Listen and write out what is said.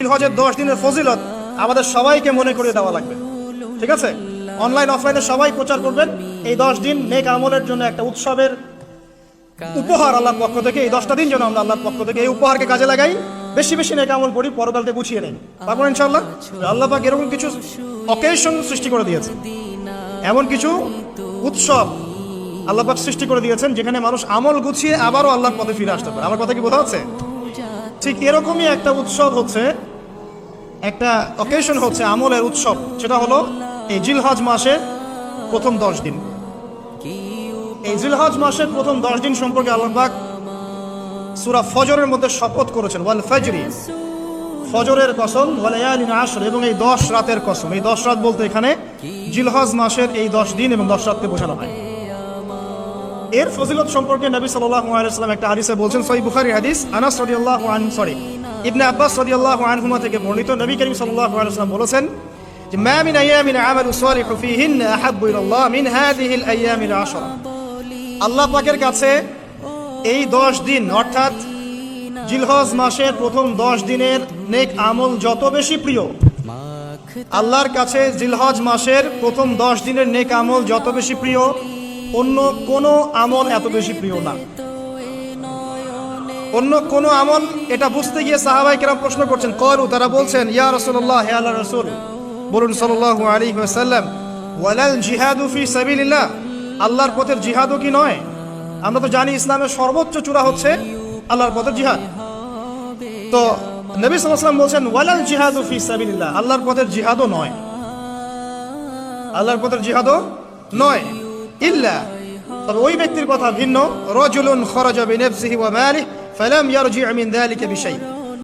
জিলহজের 10 দিনের ফজিলত আমাদের সবাইকে মনে করিয়ে দেওয়া লাগবে, ঠিক আছে? অনলাইন অফলাইনে সবাই প্রচার করবেন। এই 10 দিন নেক আমলের জন্য একটা উৎসবের উপহার আল্লাহর পক্ষ থেকে। এই 10টা দিন যেন আমরা আল্লাহর পক্ষ থেকে এই উপহারকে কাজে লাগাই, বেশি বেশি নেক আমল করি, পরকালতে গুছিয়ে নেই, পারবো ইনশাআল্লাহ। আল্লাহ পাক এরকম কিছু অকেশন সৃষ্টি করে দিয়েছে, এমন কিছু উৎসব আল্লাহ পাক সৃষ্টি করে দিয়েছেন যেখানে মানুষ আমল গুছিয়ে আবারও আল্লাহর পথে ফিরে আসতে পারে। আমার কথা কি বোঝা যাচ্ছে? ঠিক এরকমই একটা উৎসব হচ্ছে, একটা অকেশন হচ্ছে আমলের উৎসব, সেটা হলো এই জিলহজ মাসের প্রথম 10 দিন। এই জিলহজ মাসের প্রথম 10 দিন সম্পর্কে আল্লাহ পাক সূরা ফজরের মধ্যে শপথ করেছেন, ওয়াল ফাজরি, ফজরের কসম, ওয়া লায়ালিন আশর, এবং এই 10 রাতের কসম। এই 10 রাত বলতে এখানে জিলহজ মাসের এই 10 দিন এবং 10 রাতকে বোঝানো হয়। এর ফজিলত সম্পর্কে নবী সাল্লাল্লাহু আলাইহি ওয়াসাল্লাম একটা হাদিসে বলছেন, সহিহ বুখারী হাদিস, আনাস রাদিয়াল্লাহু আনহু ইবনে আব্বাস রাদিয়াল্লাহু আনহুমা থেকে বর্ণিত, নবী করিম সাল্লাল্লাহু আলাইহি ওয়াসাল্লাম বলেছেন যে মা মিন আইয়ামিন আমালু সালিহু ফীহিন্না আহাব্বু ইলাল্লাহ মিন হাযিহিল আইয়ামিল আশরা। আল্লাহ পাকের কাছে এই 10 দিন অর্থাৎ জিলহজ মাসের প্রথম 10 দিনের নেক আমল যত বেশি প্রিয়, আল্লাহর কাছে জিলহজ মাসের প্রথম 10 দিনের নেক আমল যত বেশি প্রিয়, অন্য কোনো আমল এত বেশি প্রিয় না। অন্য কোন আমল, এটা বুঝতে গিয়ে সাহাবায়ে কেরাম প্রশ্ন করছেন, ক্বালু, তারা বলছেন, ইয়া রাসূলুল্লাহ, হে আল্লাহর রাসূল, বলুন সাল্লাল্লাহু আলাইহি ওয়াসাল্লাম, ওয়ালাল জিহাদু ফি সাবিলিল্লাহ, আল্লাহর পথের জিহাদও কি নয়? আমরা তো জানি ইসলামের সর্বোচ্চ চূড়া হচ্ছে আল্লাহর পথের জিহাদ। তো নবী সাল্লাল্লাহু আলাইহি ওয়াসাল্লাম বলছেন, ওয়ালাল জিহাদু ফি সাবিলিল্লাহ, আল্লাহর পথের জিহাদও নয়, আল্লাহর পথের জিহাদও নয়, ইল্লা, তবে ওই ব্যক্তির কথা ভিন্ন, রাজুলুন খারাজা বিনাফসিহি ওয়া মালিহি ফালাম ইয়ারজি' মিন যালিকা বিশাই,